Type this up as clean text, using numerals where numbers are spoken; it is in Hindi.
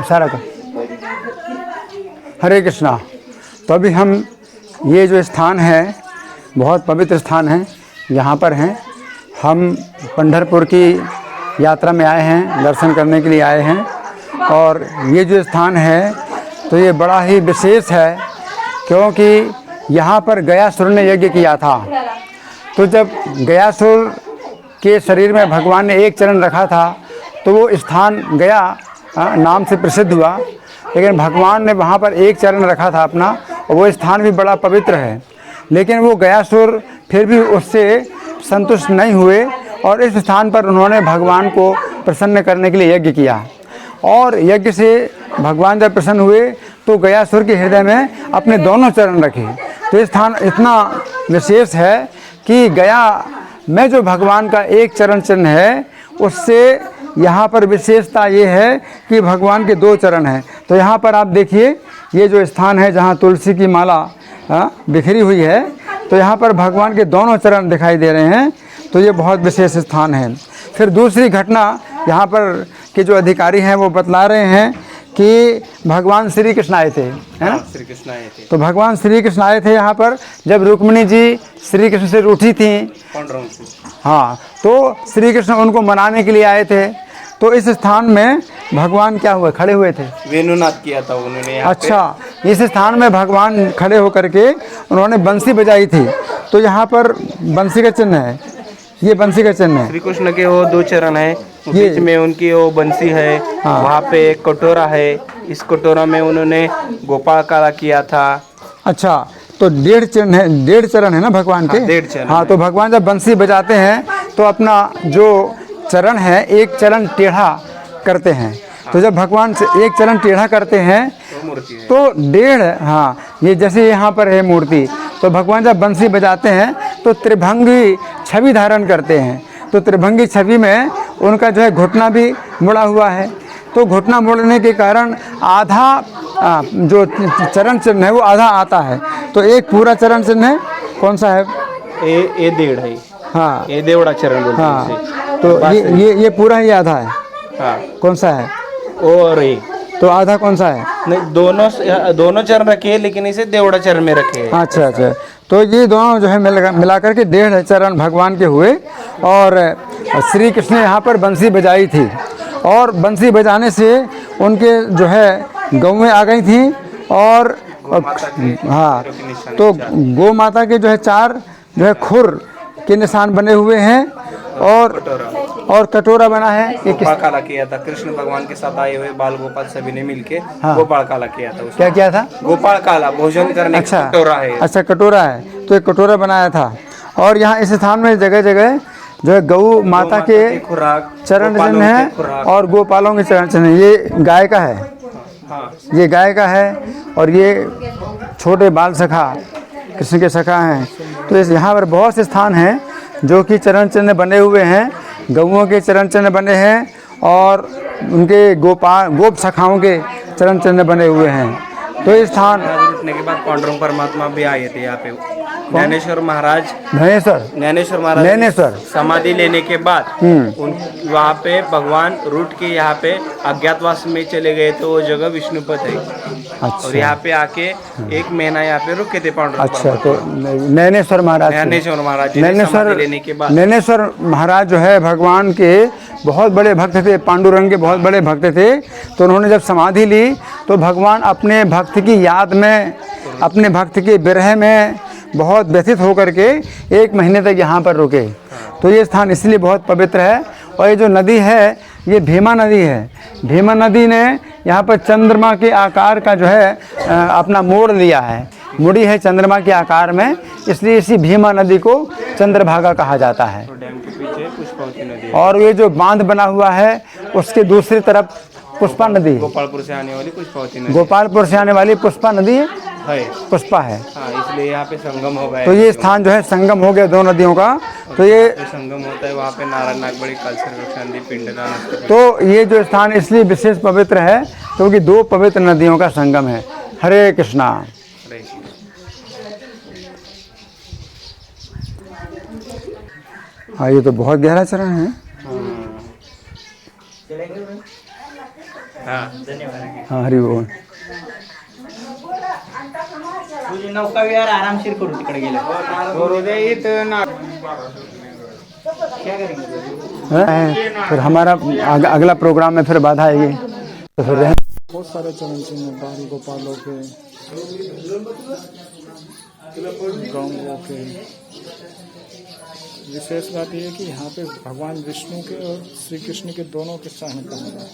इशारा कर। हरे कृष्णा। तो अभी हम ये जो स्थान है बहुत पवित्र स्थान है, यहाँ पर हैं हम। पंढरपुर की यात्रा में आए हैं, दर्शन करने के लिए आए हैं। और ये जो स्थान है तो ये बड़ा ही विशेष है, क्योंकि यहाँ पर गयासुर ने यज्ञ किया था। तो जब गयासुर के शरीर में भगवान ने एक चरण रखा था तो वो स्थान गया नाम से प्रसिद्ध हुआ। लेकिन भगवान ने वहाँ पर एक चरण रखा था अपना, और वो स्थान भी बड़ा पवित्र है। लेकिन वो गयासुर फिर भी उससे संतुष्ट नहीं हुए, और इस स्थान पर उन्होंने भगवान को प्रसन्न करने के लिए यज्ञ किया। और यज्ञ से भगवान जब प्रसन्न हुए तो गयासुर के हृदय में अपने दोनों चरण रखे। तो ये स्थान इतना विशेष है कि गया में जो भगवान का एक चरण चिन्ह है, उससे यहाँ पर विशेषता ये है कि भगवान के दो चरण हैं। तो यहाँ पर आप देखिए, ये जो स्थान है जहाँ तुलसी की माला बिखरी हुई है, तो यहाँ पर भगवान के दोनों चरण दिखाई दे रहे हैं। तो ये बहुत विशेष स्थान है। फिर दूसरी घटना यहाँ पर के जो अधिकारी हैं वो बतला रहे हैं कि भगवान श्री कृष्ण आए थे, है ना? श्री कृष्ण आए थे। तो भगवान श्री कृष्ण आए थे यहाँ पर, जब रुक्मिणी जी श्री कृष्ण से रूठी थी। हाँ, तो श्री कृष्ण उनको मनाने के लिए आए थे। तो इस स्थान में भगवान क्या हुए, खड़े हुए थे, वेणुनाद किया था उन्होंने यहाँ अच्छा, इस स्थान में भगवान खड़े होकर के उन्होंने बंसी बजाई थी। तो यहाँ पर बंसी का चिन्ह है, ये बंसी का चिन्ह है। श्री कृष्ण के वो दो चरण है, बीच में उनकी वो बंसी है। हाँ। वहाँ पे एक कटोरा है, इस कटोरा में उन्होंने गोपाल काला किया था। अच्छा, तो डेढ़ चिन्ह है, डेढ़ चरण है ना भगवान के। हाँ, डेढ़ चरण हाँ, तो भगवान जब बंसी बजाते हैं तो अपना जो चरण है एक चरण टेढ़ा करते हैं। तो जब भगवान से एक चरण टेढ़ा करते हैं तो डेढ़, हाँ, ये जैसे यहाँ पर है मूर्ति, तो भगवान जब बंसी बजाते हैं तो त्रिभंगी छवि धारण करते हैं। तो त्रिभंगी छवि में उनका जो है घुटना भी मुड़ा हुआ है। तो घुटना मुड़ने के कारण आधा जो चरण चिन्ह है वो आधा आता है। तो एक पूरा चरण चिन्ह है, कौन सा है? ये डेढ़ है। हाँ, ये देवड़ा चरण बोलते हैं हाँ, इसे। तो ये पूरा ही आधा है। हाँ, कौन सा है? और ये तो आधा कौन सा है? नहीं, दोनों चरण रखे हैं, लेकिन इसे देवड़ा चरण में रखे हैं। अच्छा अच्छा, तो ये दोनों जो है मिलाकर के डेढ़ चरण भगवान के हुए। और श्री कृष्ण ने यहाँ पर बंसी बजाई थी, और बंसी बजाने से उनके जो है गौएं आ गई थी। और हाँ, तो गौ माता के जो है चार जो है खुर के निशान बने हुए हैं, और कटोरा बना है। गोपाल काला किया था, कृष्ण भगवान के साथ आए हुए बाल गोपाल सभी ने मिलके हाँ। गोपाल काला किया था। क्या किया था? गोपाल काला भोजन करने अच्छा, का कटोरा है। अच्छा, कटोरा है, तो एक कटोरा बनाया था। और यहाँ इस स्थान में जगह जगह जो है गौ माता के चरण चिन्ह है और गोपालों के चरण चिन्ह है। ये गाय का है, हाँ। ये गाय का है, और ये छोटे बाल सखा कृष्ण के सखा हैं। तो इस यहाँ पर बहुत से स्थान हैं जो कि चरण चिन्ह बने हुए हैं, गौओं के चरण चिन्ह बने हैं, और उनके गोप सखाओं के चरण चिन्ह बने हुए हैं। तो इस स्थान उठने के बाद पांडुरंग परमात्मा भी आए थे यहाँ पे। ज्ञानेश्वर महाराज समाधि लेने के बाद वहाँ पे भगवान रूठ के यहाँ पे अज्ञातवास में चले गए, तो वो जगह विष्णुपद है। अच्छा। और यहाँ पे आके 1 महीना यहाँ पे रुके थे पांडुरंग। अच्छा, तो नैनेश्वर महाराज नैनेश्वर महाराज जो है भगवान के बहुत बड़े भक्त थे, पांडुरंग के बहुत बड़े भक्त थे। तो उन्होंने जब समाधि ली तो भगवान अपने भक्त की याद में, अपने भक्त के विरह में बहुत व्यथित होकर के 1 महीने तक यहाँ पर रुके। तो ये स्थान इसलिए बहुत पवित्र है। और ये जो नदी है ये भीमा नदी है। भीमा नदी ने यहाँ पर चंद्रमा के आकार का जो है अपना मोड़ लिया है, मुड़ी है चंद्रमा के आकार में, इसलिए इसी भीमा नदी को चंद्रभागा कहा जाता है। डैम के पीछे पुष्पावती नदी है। और ये जो बांध बना हुआ है उसके दूसरी तरफ पुष्पा नदी है। गोपालपुर से आने वाली पुष्पावती नदी। गोपालपुर से आने वाली पुष्पा नदी है, पुष्पा है। हाँ, इसलिए यहाँ पे संगम हो गया। तो ये स्थान जो है संगम हो गया दो नदियों का। तो ये संगम होता है वहाँ पे नारायण नागबड़ी कलसर पिंडदान। तो ये जो स्थान इसलिए विशेष पवित्र है क्योंकि 2 पवित्र नदियों का संगम है। हरे कृष्णा। हाँ, ये तो बहुत गहरा चरण है। हाँ धन्यवाद. हाँ हरि बोल. तुझी नौका विहार आरामशीर करू तिकडे गेले. क्या करेंगे? फिर हमारा अगला प्रोग्राम में फिर बाधा आएगी तो फिर रह बहुत सारे चरण चिन्ह बाहरी गोपालों के गाँवों के. विशेष बात यह है कि यहाँ पे भगवान विष्णु के और श्री कृष्ण के दोनों के साहित्य हैं.